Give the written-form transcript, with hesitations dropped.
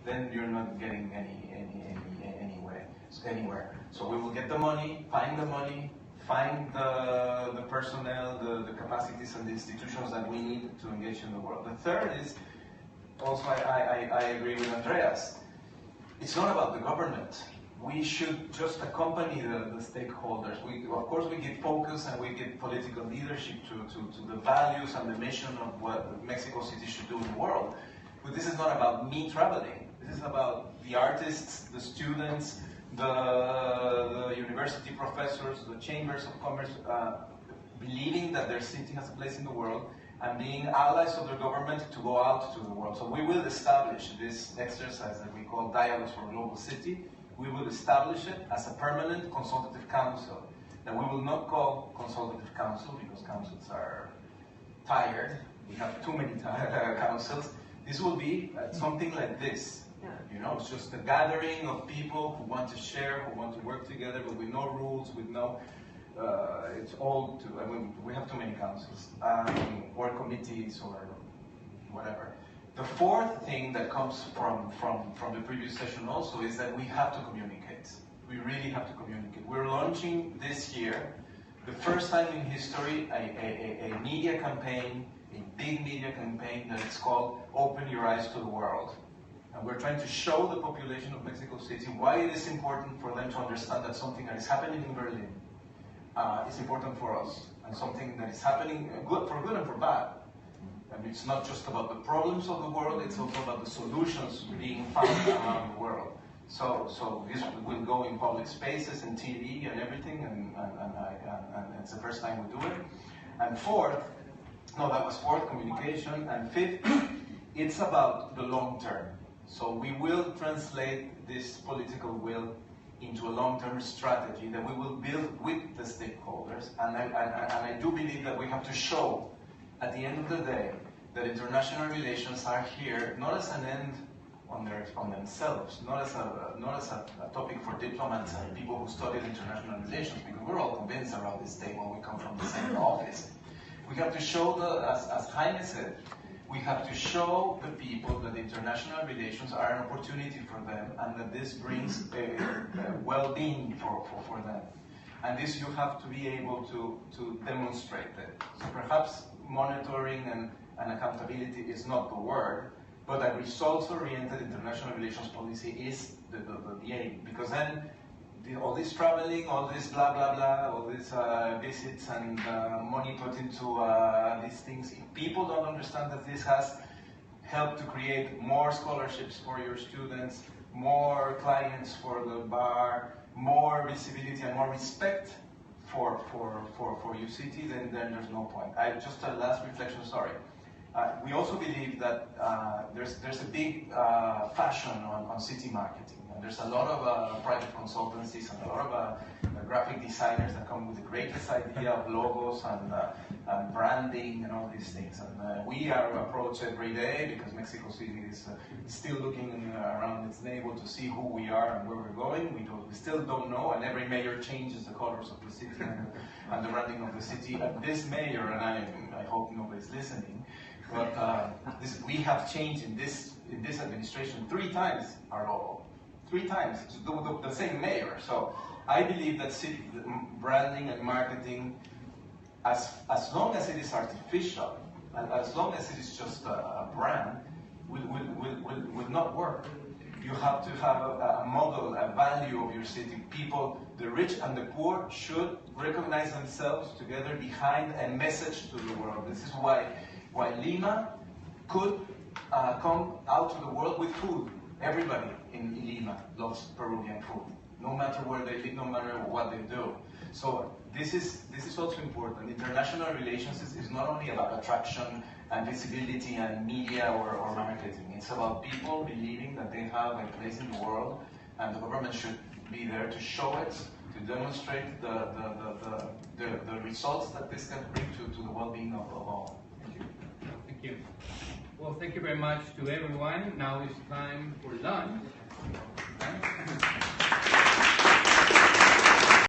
then you're not getting anywhere. So we will get the money, find the personnel, the capacities and the institutions that we need to engage in the world. The third is, also I agree with Andreas, it's not about the government. We should just accompany the stakeholders. Of course we give focus and we give political leadership to the values and the mission of what Mexico City should do in the world. But this is not about me traveling. This is about the artists, the students, the university professors, the chambers of commerce, believing that their city has a place in the world and being allies of their government to go out to the world. So we will establish this exercise that we call Dialogues for a Global City. We will establish it as a permanent consultative council that we will not call consultative council because councils are tired. We have too many councils. This will be something like this. You know, it's just a gathering of people who want to share, who want to work together, but with no rules, with no, it's all to, I mean, we have too many councils, or committees, or whatever. The fourth thing that comes from the previous session also is that we have to communicate. We really have to communicate. We're launching this year, the first time in history, a media campaign, a big media campaign that is called Open Your Eyes to the World. And we're trying to show the population of Mexico City why it is important for them to understand that something that is happening in Berlin is important for us, and something that is happening for good and for bad. And it's not just about the problems of the world, it's also about the solutions being found around the world. So this will go in public spaces and TV and everything, and it's the first time we do it. And fourth, no, that was fourth, communication. And fifth, it's about the long term. So we will translate this political will into a long-term strategy that we will build with the stakeholders. And I do believe that we have to show, at the end of the day, that international relations are here not as an end on themselves, not as a topic for diplomats and people who studied international relations, because we're all convinced around this table, we come from the same office. We have to show, as Jaime said, we have to show the people that international relations are an opportunity for them and that this brings well-being for them. And this you have to be able to demonstrate it. So perhaps monitoring and accountability is not the word, but a results-oriented international relations policy is the aim. Because then all this traveling, all this blah blah blah, all these visits and money put into these things, if people don't understand that this has helped to create more scholarships for your students, more clients for the bar, more visibility and more respect for your city, then there's no point. Just a last reflection, sorry. We also believe that there's a big fashion on city marketing. And there's a lot of private consultancies and a lot of graphic designers that come with the greatest idea of logos and branding and all these things. And we are approached every day because Mexico City is still looking around its neighborhood to see who we are and where we're going. We still don't know, and every mayor changes the colors of the city and the branding of the city. And this mayor, and I hope nobody's listening, but we have changed in this administration 3 times our logo. 3 times, the same mayor. So I believe that city branding and marketing, as long as it is artificial, and as long as it is just a brand, will not work. You have to have a model, a value of your city. People, the rich and the poor, should recognize themselves together behind a message to the world. This is why Lima could come out to the world with food. Everybody in Lima loves Peruvian food, no matter where they live, no matter what they do. So this is also important. International relations is not only about attraction and visibility and media or marketing. It's about people believing that they have a place in the world, and the government should be there to show it, to demonstrate the results that this can bring to the well-being of all. Thank you. Thank you. Well, thank you very much to everyone. Now it's time for lunch.